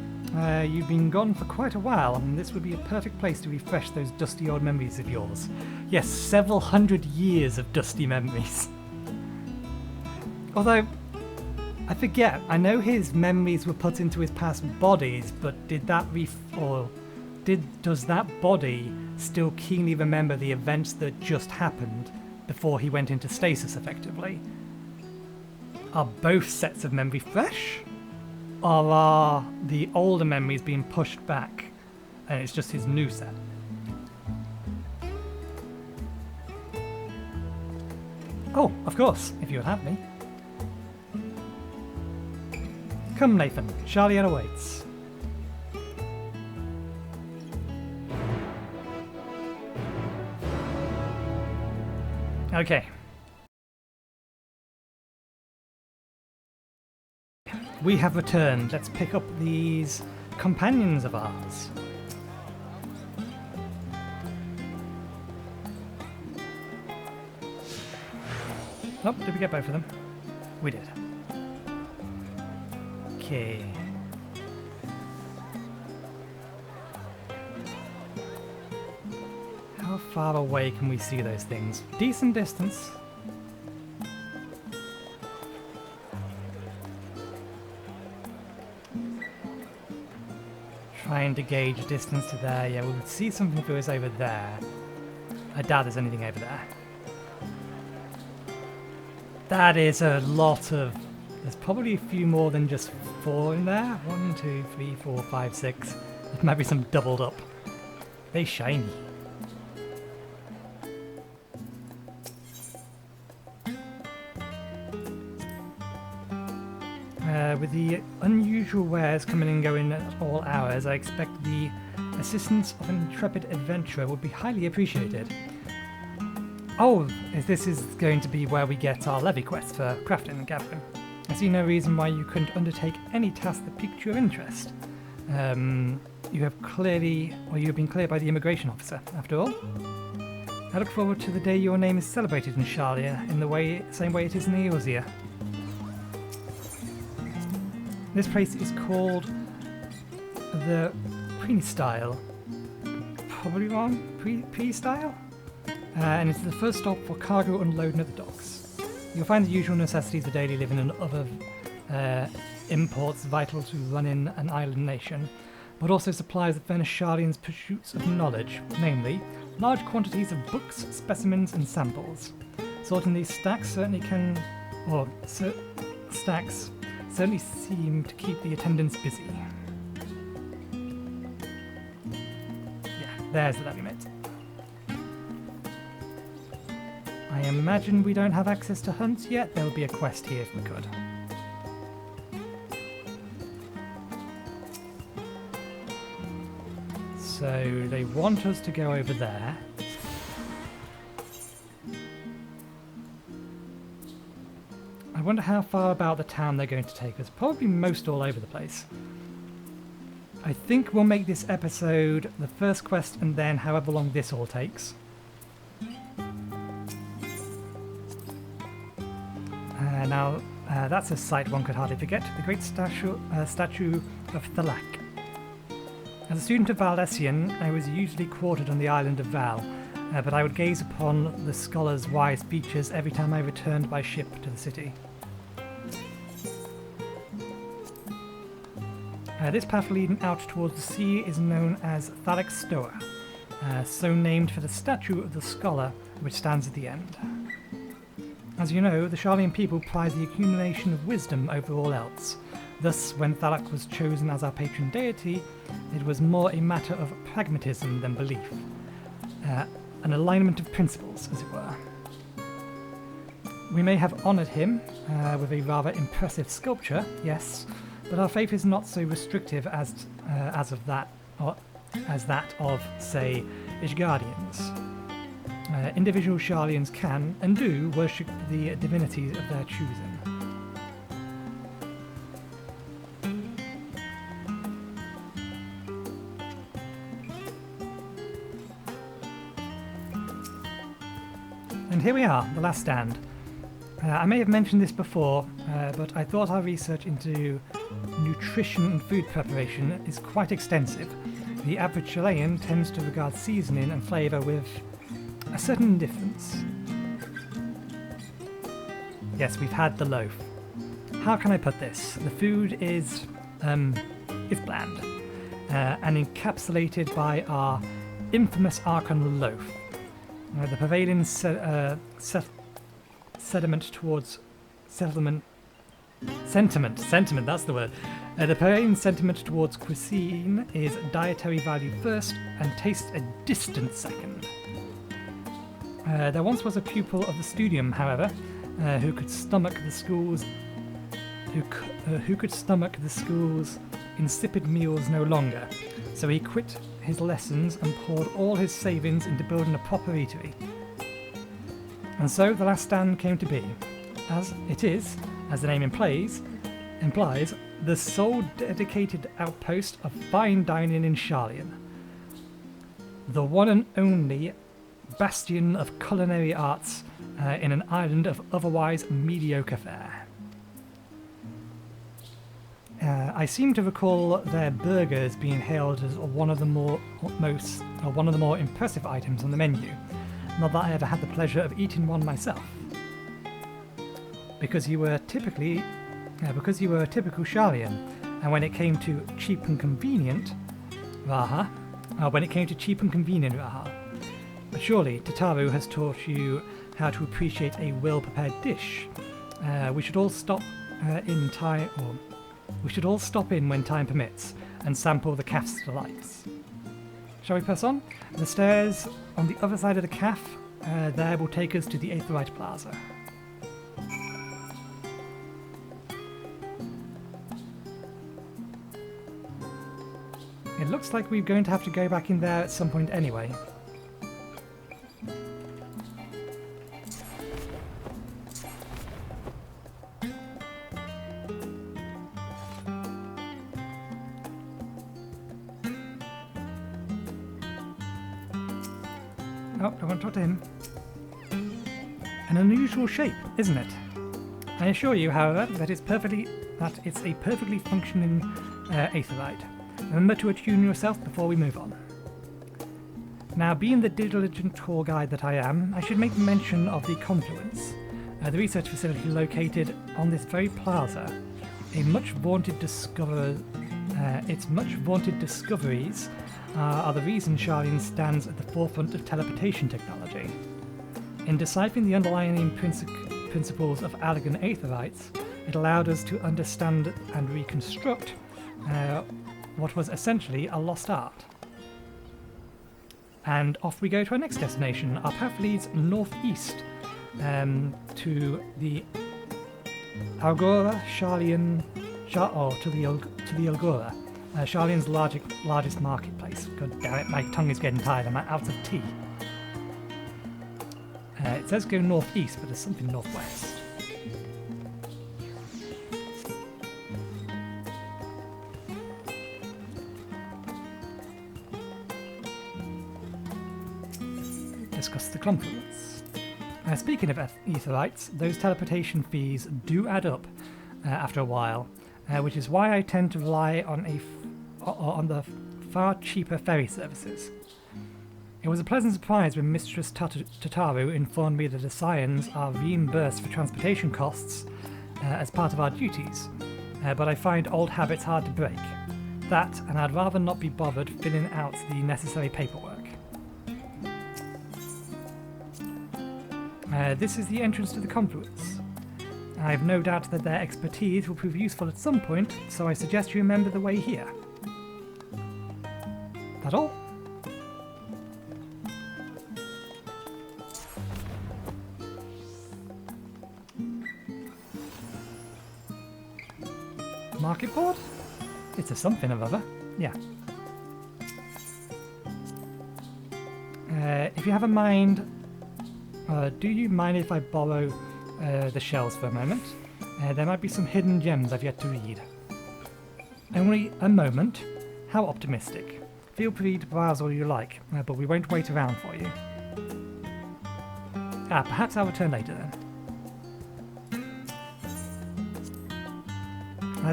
You've been gone for quite a while, and this would be a perfect place to refresh those dusty old memories of yours. Yes, several hundred years of dusty memories. Although, I forget, I know his memories were put into his past bodies, but did that does that body still keenly remember the events that just happened before he went into stasis, effectively? Are both sets of memory fresh? Or are the older memories being pushed back and it's just his new set? Oh, of course, if you would have me. Come, Nathan, Sharlayan awaits. Okay. We have returned. Let's pick up these companions of ours. Oh, did we get both of them? We did. Okay. How far away can we see those things? Decent distance. Trying to gauge distance to there. Yeah, we would see something if it was over there. I doubt there's anything over there. That is a lot of... There's probably a few more than just 4 in there. 1, 2, 3, 4, 5, 6. There might be some doubled up. They shiny. With the unusual wares coming and going at all hours, I expect the assistance of an intrepid adventurer would be highly appreciated. Oh, this is going to be where we get our levy quests for crafting and gathering. I see no reason why you couldn't undertake any task that piqued your interest. You have been cleared by the immigration officer, after all. I look forward to the day your name is celebrated in Sharlayan in the same way it is in Eorzea. This place is called the Pre-Style. Probably wrong? Pre-Style? And it's the first stop for cargo unloading at the docks. You'll find the usual necessities of daily living and other imports vital to running an island nation, but also supplies that furnish Sharlayan's pursuits of knowledge, namely, large quantities of books, specimens, and samples. Sorting these stacks certainly seem to keep the attendants busy. Yeah, there's the levy mate. I imagine we don't have access to hunts yet. There would be a quest here if we could. So they want us to go over there. I wonder how far about the town they're going to take us. Probably most all over the place. I think we'll make this episode the first quest and then however long this all takes. Now, that's a sight one could hardly forget. The great statue of Thalak. As a student of Valdesian, I was usually quartered on the island of Val, but I would gaze upon the scholar's wise features every time I returned by ship to the city. This path leading out towards the sea is known as Thalix Stoa, so named for the statue of the scholar which stands at the end. As you know, the Sharlayan people prize the accumulation of wisdom over all else. Thus, when Thalak was chosen as our patron deity, it was more a matter of pragmatism than belief. An alignment of principles, as it were. We may have honoured him with a rather impressive sculpture, yes, but our faith is not so restrictive as that of, say, Ishgardians. Individual Sharlayans can, and do, worship the divinities of their choosing. And here we are, the last stand. I may have mentioned this before, but I thought our research into nutrition and food preparation is quite extensive. The average Sharlayan tends to regard seasoning and flavour with a certain indifference. Yes, we've had the loaf. How can I put this? The food is bland, and encapsulated by our infamous Archon loaf. The prevailing sentiment, that's the word. The prevailing sentiment towards cuisine is dietary value first and taste a distant second. There once was a pupil of the studium, however, who could stomach the school's insipid meals no longer. So he quit his lessons and poured all his savings into building a proper eatery. And so the last stand came to be, as it is, as the name implies, the sole dedicated outpost of fine dining in Sharlayan. The one and only bastion of culinary arts in an island of otherwise mediocre fare. I seem to recall their burgers being hailed as one of the more impressive items on the menu. Not that I ever had the pleasure of eating one myself. Because you were a typical Sharlayan, and when it came to cheap and convenient, Raha. But surely Tataru has taught you how to appreciate a well-prepared dish. We should all stop in when time permits and sample the cafe's delights. Shall we press on? The stairs on the other side of the cafe there will take us to the Aetherite Plaza. It looks like we're going to have to go back in there at some point anyway. Oh, I want to talk to him. An unusual shape, isn't it? I assure you, however, that it's a perfectly functioning aetherite. Remember to attune yourself before we move on. Now, being the diligent tour guide that I am, I should make mention of the Confluence, the research facility located on this very plaza. Its much vaunted discoveries are the reason Sharlayan stands at the forefront of teleportation technology. In deciphering the underlying principles of Allegan aetherites, it allowed us to understand and reconstruct what was essentially a lost art. And off we go to our next destination. Our path leads northeast to the Algora Sharlayan, to the Algora, Sharlayan's largest marketplace. God damn it, my tongue is getting tired. I'm out of tea. It says go northeast, but there's something northwest. Discuss the Confluence. Speaking of aetherites, those teleportation fees do add up after a while, which is why I tend to rely on the far cheaper ferry services. It was a pleasant surprise when Mistress Tataru informed me that the Scions are reimbursed for transportation costs as part of our duties, but I find old habits hard to break. That, and I'd rather not be bothered filling out the necessary paperwork. This is the entrance to the confluence. I have no doubt that their expertise will prove useful at some point, so I suggest you remember the way here. That all? Market board? It's a something or other. Yeah. If you have a mind, do you mind if I borrow the shells for a moment? There might be some hidden gems I've yet to read. Only a moment? How optimistic. Feel free to browse all you like, but we won't wait around for you. Perhaps I'll return later then.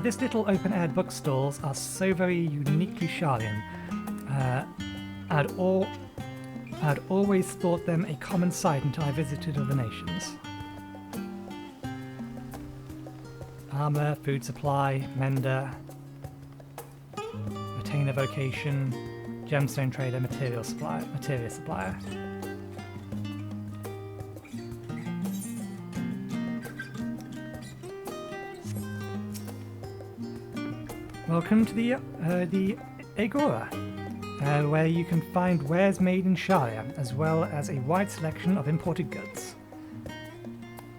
This little open-air bookstalls are so very uniquely Sharlayan. I'd always thought them a common sight until I visited other nations. Armor, food supply, mender, retainer vocation, gemstone trader, material supplier. Welcome to the Agora, where you can find wares made in Sharlayan, as well as a wide selection of imported goods.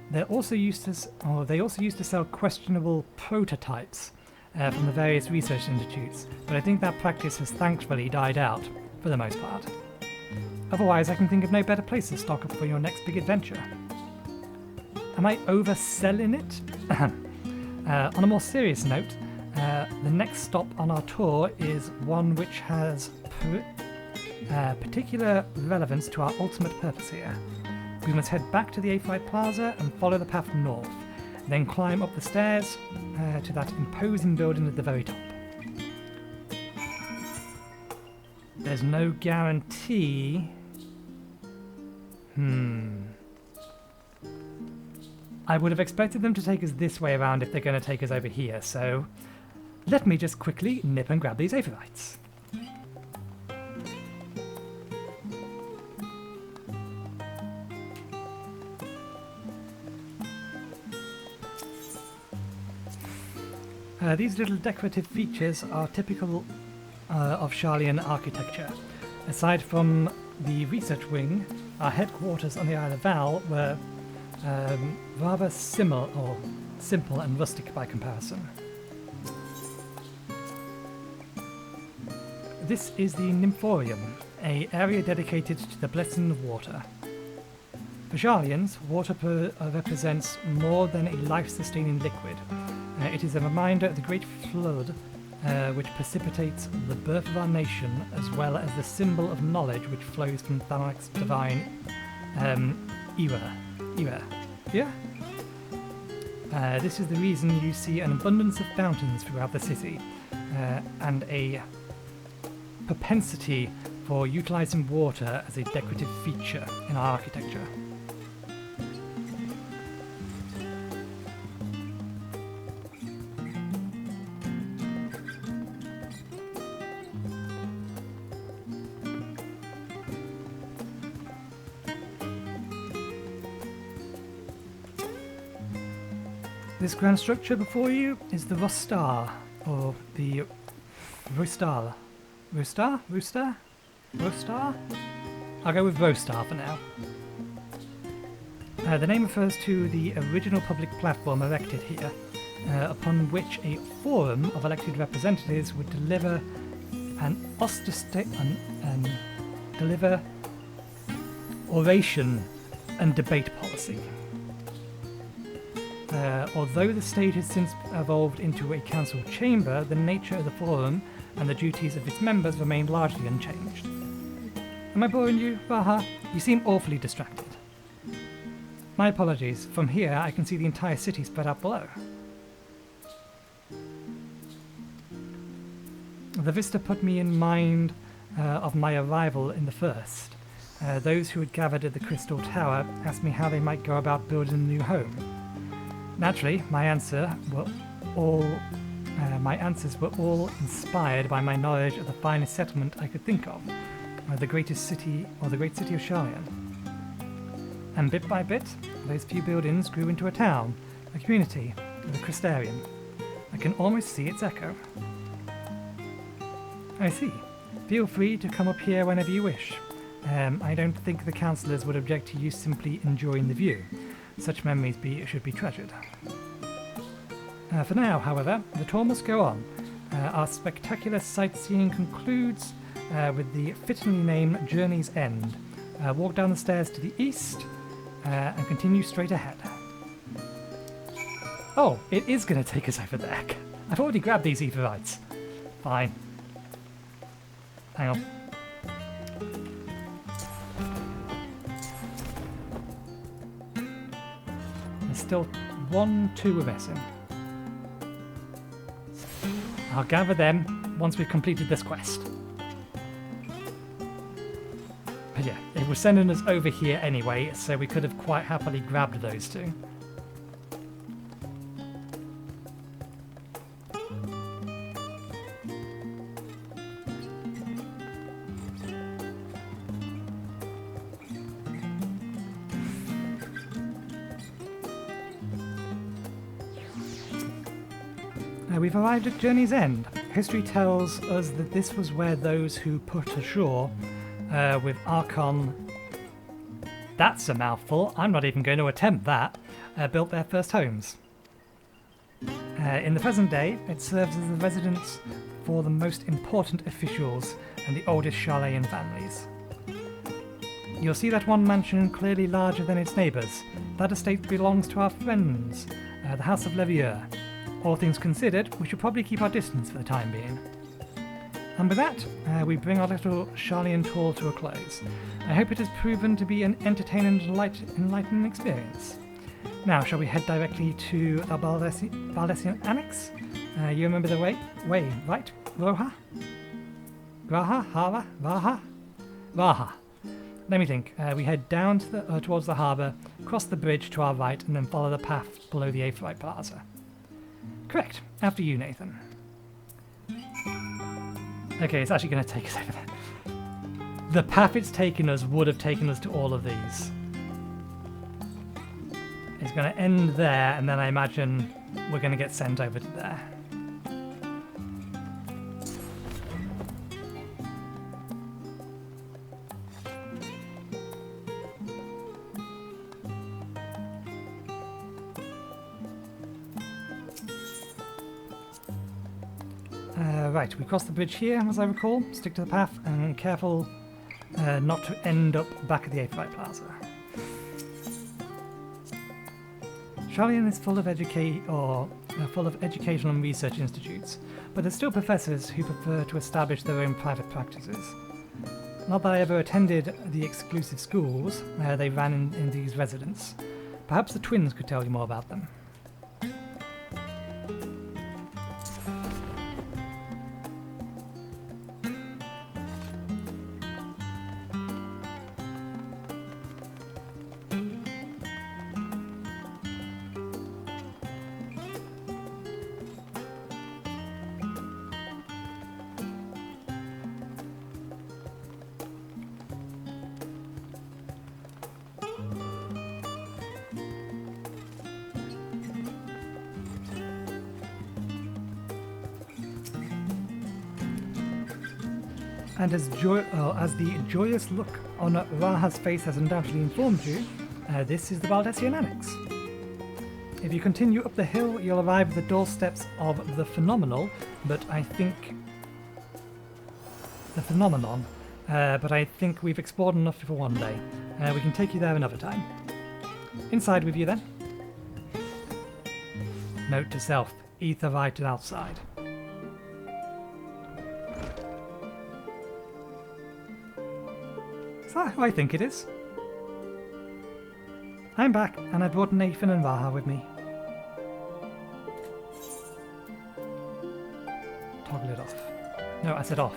They also used to sell questionable prototypes from the various research institutes, but I think that practice has thankfully died out for the most part. Otherwise, I can think of no better place to stock up for your next big adventure. Am I overselling it? On a more serious note, the next stop on our tour is one which has particular relevance to our ultimate purpose here. We must head back to the A5 Plaza and follow the path north, then climb up the stairs to that imposing building at the very top. There's no guarantee. I would have expected them to take us this way around if they're going to take us over here, so let me just quickly nip and grab these apherites. These little decorative features are typical of Sharlayan architecture. Aside from the research wing, our headquarters on the Isle of Val were rather simple and rustic by comparison. This is the Nymphorium, an area dedicated to the blessing of water. For Sharlayans, water represents more than a life-sustaining liquid. It is a reminder of the great flood which precipitates the birth of our nation, as well as the symbol of knowledge which flows from Thanak's divine era. Yeah? This is the reason you see an abundance of fountains throughout the city, and a propensity for utilizing water as a decorative feature in our architecture. This grand structure before you is the Rostar, or the Rostar? Rooster? I'll go with Rostar for now. The name refers to the original public platform erected here, upon which a forum of elected representatives would deliver deliver oration and debate policy. Although the stage has since evolved into a council chamber, the nature of the forum and the duties of its members remain largely unchanged. Am I boring you, Raha? You seem awfully distracted. My apologies. From here, I can see the entire city spread out below. The vista put me in mind of my arrival in the first. those who had gathered at the Crystal Tower asked me how they might go about building a new home. Naturally, my answers were all inspired by my knowledge of the finest settlement I could think of, the great city of Sharlayan. And bit by bit, those few buildings grew into a town, a community, the Crystarian. I can almost see its echo. I see. Feel free to come up here whenever you wish. I don't think the councillors would object to you simply enjoying the view. Such memories should be treasured. For now, however, the tour must go on. Our spectacular sightseeing concludes with the fittingly named Journey's End. Walk down the stairs to the east and continue straight ahead. Oh, it is going to take us over there. I've already grabbed these Aetherites. Fine. Hang on. There's still 2 of Essen. I'll gather them once we've completed this quest. But yeah, it was sending us over here anyway, so we could have quite happily grabbed those 2. We've arrived at Journey's End. History tells us that this was where those who put ashore with Archon... That's a mouthful, I'm not even going to attempt that, built their first homes. In the present day, it serves as the residence for the most important officials and the oldest Sharlayan families. You'll see that one mansion clearly larger than its neighbours. That estate belongs to our friends, the House of Levier. All things considered, we should probably keep our distance for the time being. And with that, we bring our little Sharlayan tour to a close. I hope it has proven to be an entertaining and enlightening experience. Now, shall we head directly to the Baldessian Annex? You remember the way, right? Roha? Graha? Hara? Raha? Raha. Let me think. We head down to towards the harbour, cross the bridge to our right, and then follow the path below the Aethirite Plaza. Correct. After you, Nathan. Okay, it's actually going to take us over there. The path it's taken us would have taken us to all of these. It's going to end there, and then I imagine we're going to get sent over to there. Right, we cross the bridge here, as I recall. Stick to the path and careful not to end up back at the Aethirite Plaza. Sharlayan is full of educational and research institutes, but there's still professors who prefer to establish their own private practices. Not that I ever attended the exclusive schools they ran in these residents. Perhaps the twins could tell you more about them. And as the joyous look on Raha's face has undoubtedly informed you, this is the Baldessian Annex. If you continue up the hill, you'll arrive at the doorsteps of the Phenomenon, but I think we've explored enough for one day. We can take you there another time. Inside with you then. Note to self, Aetherite outside. Is that who I think it is? I'm back, and I brought Nathan and Raha with me. Toggle it off. No, I said off.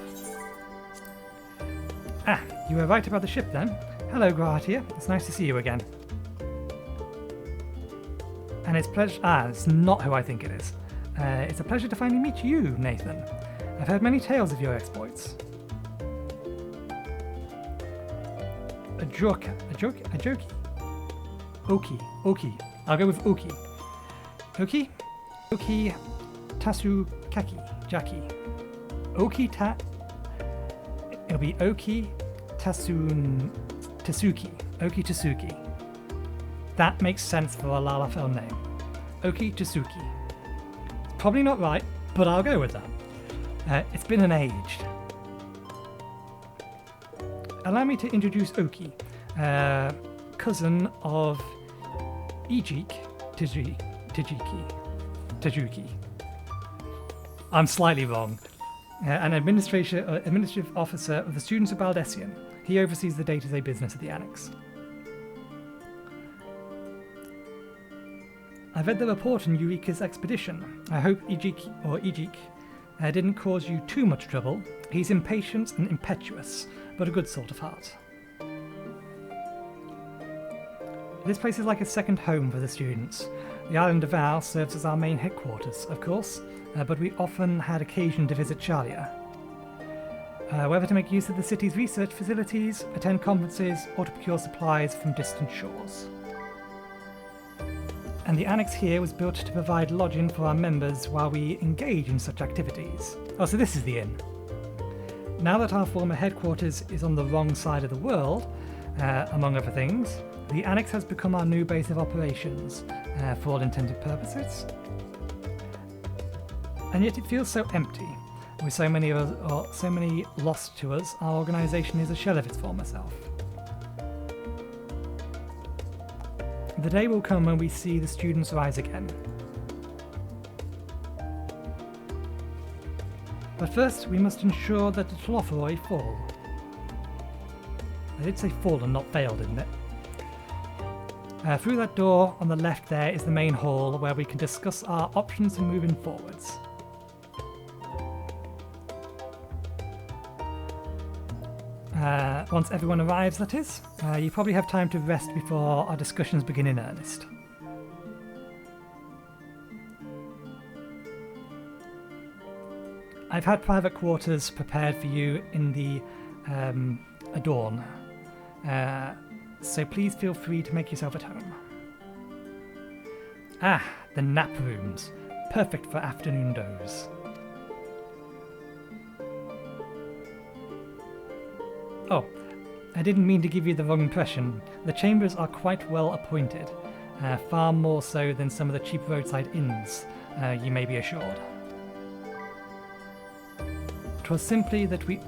Ah, you were right about the ship then. Hello, Gratia. It's nice to see you again. And it's pleasure. It's not who I think it is. It's a pleasure to finally meet you, Nathan. I've heard many tales of your exploits. A jokey. Oki. I'll go with Oki. Oki Tasukaki. Jackie. It'll be Oki Tasuki. Oki Tasuki. That makes sense for a Lalafell name. Oki Tasuki. Probably not right, but I'll go with that. It's been an age. Allow me to introduce Oki, cousin of Ejik Tajuki. I'm slightly wrong. An administrative officer of the students of Baldessian. He oversees the day-to-day business of the Annex. I've read the report on Eureka's expedition. I hope Ejik didn't cause you too much trouble. He's impatient and impetuous, but a good sort of heart. This place is like a second home for the students. The island of Val serves as our main headquarters, of course, but we often had occasion to visit Sharlayan. Whether to make use of the city's research facilities, attend conferences, or to procure supplies from distant shores. And the annex here was built to provide lodging for our members while we engage in such activities. Oh, so this is the inn. Now that our former headquarters is on the wrong side of the world, among other things, the annex has become our new base of operations, for all intended purposes. And yet it feels so empty. With so many lost to us, our organisation is a shell of its former self. The day will come when we see the students rise again. But first, we must ensure that the Tlothroi fall. I did say fall and not fail, didn't it? Through that door on the left there is the main hall where we can discuss our options for moving forwards. Once everyone arrives, that is, you probably have time to rest before our discussions begin in earnest. I've had private quarters prepared for you in the Adorn, so please feel free to make yourself at home. Ah, the nap rooms. Perfect for afternoon doze. Oh, I didn't mean to give you the wrong impression. The chambers are quite well appointed, far more so than some of the cheap roadside inns, you may be assured. 'Twas simply that we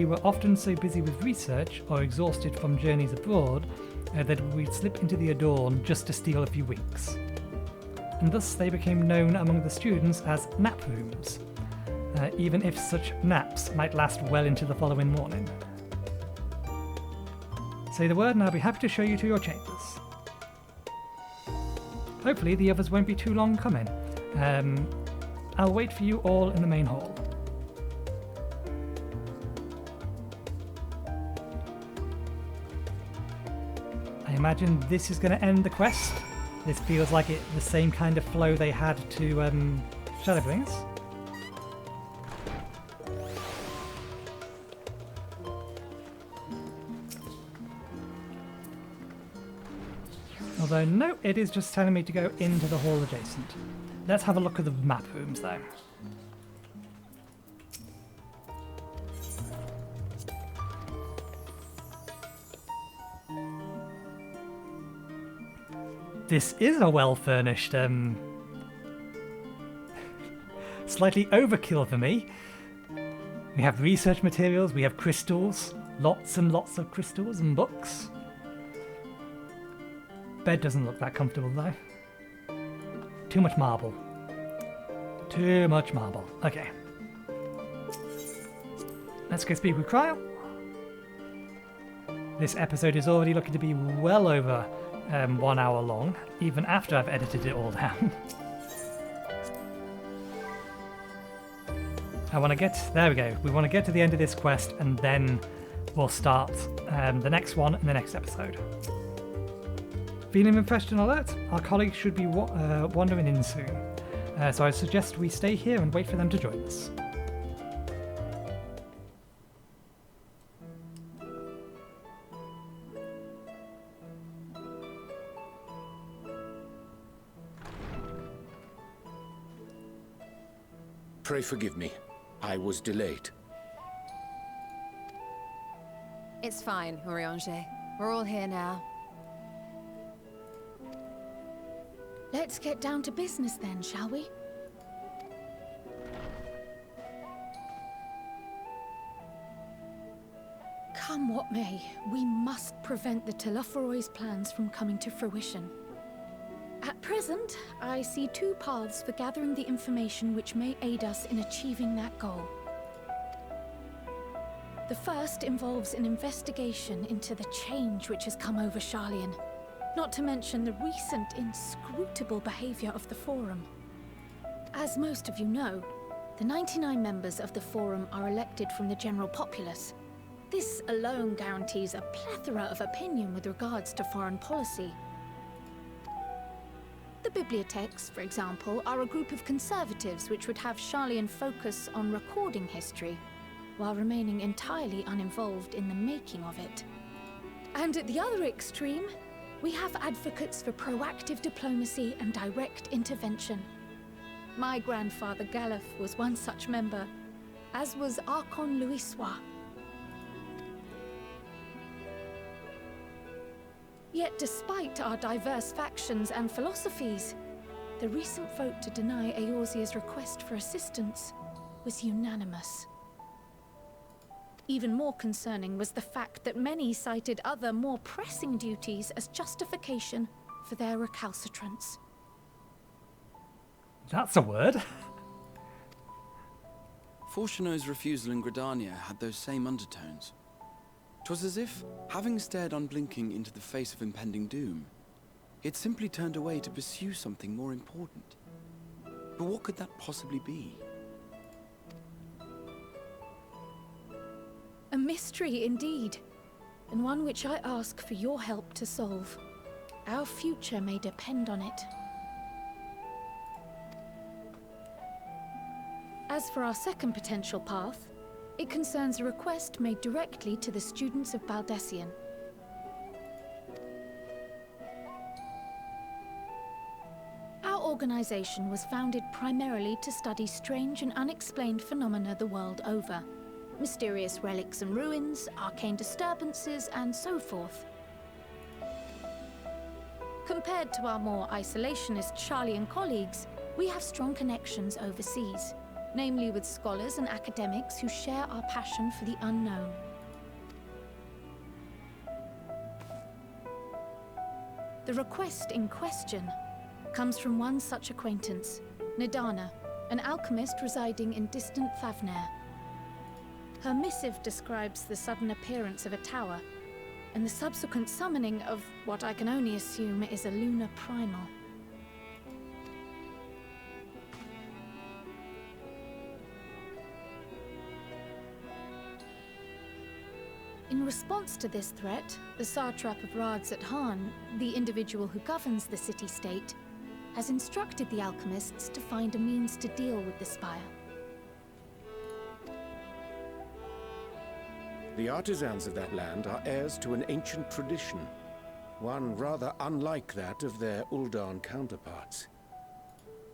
were often so busy with research or exhausted from journeys abroad that we'd slip into the Adorn just to steal a few winks. And thus they became known among the students as nap rooms, even if such naps might last well into the following morning. Say the word and I'll be happy to show you to your chambers. Hopefully the others won't be too long coming. I'll wait for you all in the main hall. I imagine this is going to end the quest. This feels like the same kind of flow they had to Shadowbringers. Although, no, it is just telling me to go into the hall adjacent. Let's have a look at the map rooms, though. This is a well-furnished, slightly overkill for me. We have research materials, we have crystals, lots and lots of crystals and books. Bed doesn't look that comfortable though. Too much marble. Too much marble. Okay. Let's go speak with Cryle. This episode is already looking to be well over 1 hour long, even after I've edited it all down. I want to get... There we go. We want to get to the end of this quest and then we'll start the next one in the next episode. Feeling refreshed and alert? Our colleagues should be wandering in soon, so I suggest we stay here and wait for them to join us. Pray forgive me. I was delayed. It's fine, Urianger. We're all here now. Let's get down to business then, shall we? Come what may, we must prevent the Telophoroid's plans from coming to fruition. At present, I see two paths for gathering the information which may aid us in achieving that goal. The first involves an investigation into the change which has come over Sharlayan, not to mention the recent inscrutable behavior of the Forum. As most of you know, the 99 members of the Forum are elected from the general populace. This alone guarantees a plethora of opinion with regards to foreign policy. The bibliotheques, for example, are a group of conservatives which would have Sharlayan focus on recording history, while remaining entirely uninvolved in the making of it. And at the other extreme, we have advocates for proactive diplomacy and direct intervention. My grandfather Galef was one such member, as was Archon Louisois. Yet despite our diverse factions and philosophies, the recent vote to deny Eorzea's request for assistance was unanimous. Even more concerning was the fact that many cited other, more pressing duties as justification for their recalcitrance. That's a word. Fortuno's refusal in Gridania had those same undertones. 'Twas as if, having stared unblinking into the face of impending doom, he had simply turned away to pursue something more important. But what could that possibly be? A mystery indeed, and one which I ask for your help to solve. Our future may depend on it. As for our second potential path, it concerns a request made directly to the students of Baldessian. Our organization was founded primarily to study strange and unexplained phenomena the world over. Mysterious relics and ruins, arcane disturbances, and so forth. Compared to our more isolationist Sharlayan colleagues, we have strong connections overseas, namely with scholars and academics who share our passion for the unknown. The request in question comes from one such acquaintance, Nidana, an alchemist residing in distant Thavnair. Her missive describes the sudden appearance of a tower, and the subsequent summoning of what I can only assume is a lunar primal. In response to this threat, the satrap of Radzat-Han, the individual who governs the city-state, has instructed the alchemists to find a means to deal with the spire. The artisans of that land are heirs to an ancient tradition, one rather unlike that of their Uldan counterparts.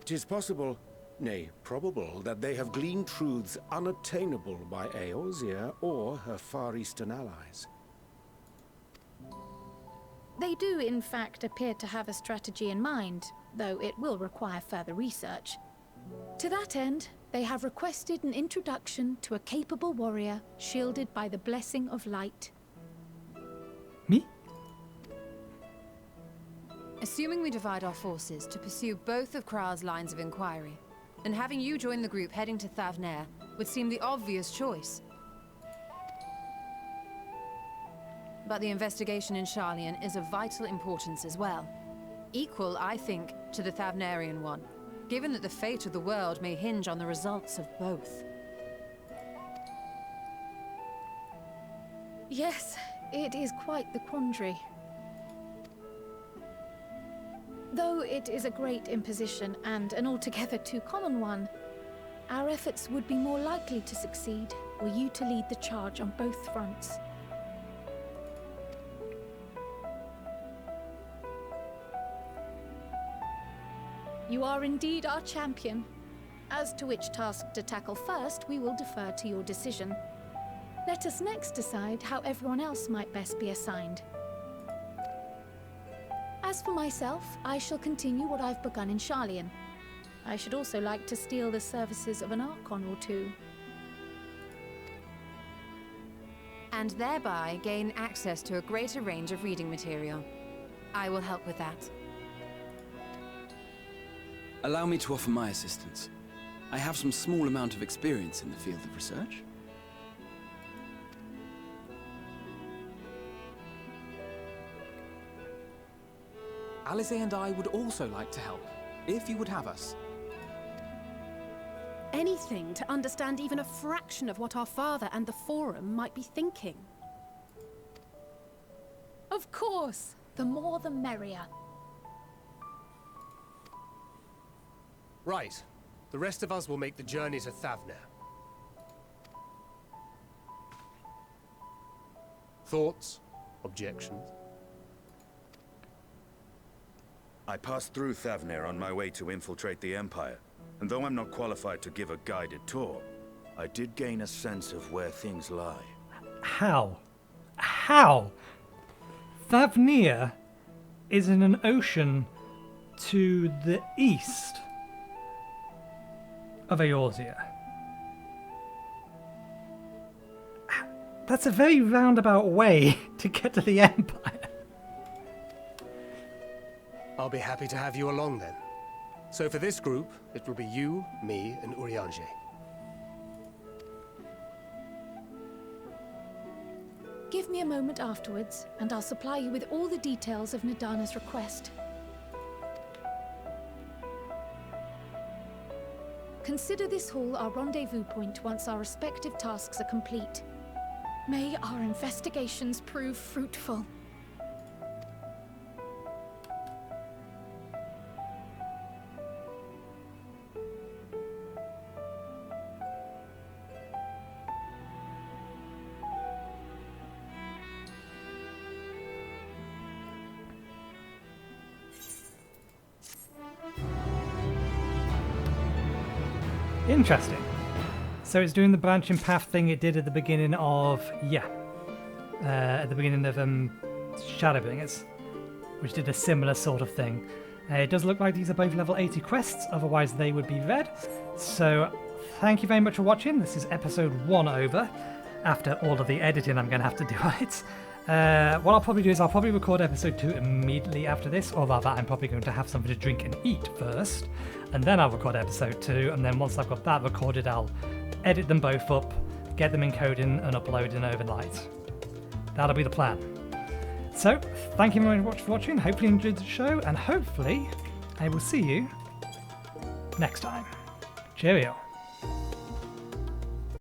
It is possible, nay, probable, that they have gleaned truths unattainable by Eorzea or her Far Eastern allies. They do, in fact, appear to have a strategy in mind, though it will require further research. To that end, they have requested an introduction to a capable warrior shielded by the blessing of light. Me? Assuming we divide our forces to pursue both of Kral's lines of inquiry, then having you join the group heading to Thavnair would seem the obvious choice. But the investigation in Sharlayan is of vital importance as well. Equal, I think, to the Thavnairian one, given that the fate of the world may hinge on the results of both. Yes, it is quite the quandary. Though it is a great imposition and an altogether too common one, our efforts would be more likely to succeed were you to lead the charge on both fronts. You are indeed our champion. As to which task to tackle first, we will defer to your decision. Let us next decide how everyone else might best be assigned. As for myself, I shall continue what I've begun in Sharlayan. I should also like to steal the services of an Archon or two. And thereby gain access to a greater range of reading material. I will help with that. Allow me to offer my assistance. I have some small amount of experience in the field of research. Alize and I would also like to help, if you would have us. Anything to understand even a fraction of what our father and the Forum might be thinking. Of course, the more the merrier. Right. The rest of us will make the journey to Thavner. Thoughts? Objections? I passed through Thavner on my way to infiltrate the Empire, and though I'm not qualified to give a guided tour, I did gain a sense of where things lie. How? How? Thavner is in an ocean to the east of Eorzea. That's a very roundabout way to get to the Empire. I'll be happy to have you along then. So for this group, it will be you, me, and Urianger. Give me a moment afterwards, and I'll supply you with all the details of Nadana's request. Consider this hall our rendezvous point once our respective tasks are complete. May our investigations prove fruitful. Interesting. So it's doing the branching path thing it did at the beginning of, at the beginning of Shadowbringers, which did a similar sort of thing. It does look like these are both level 80 quests, otherwise they would be red. So thank you very much for watching. This is episode 1 over. After all of the editing I'm going to have to do on it. What I'll probably do is I'll probably record episode 2 immediately after this, or rather I'm probably going to have something to drink and eat first, and then I'll record episode 2, and then once I've got that recorded I'll edit them both up, get them encoding and uploading overnight. That'll be the plan. So, thank you very much for watching, hopefully you enjoyed the show, and hopefully I will see you next time. Cheerio.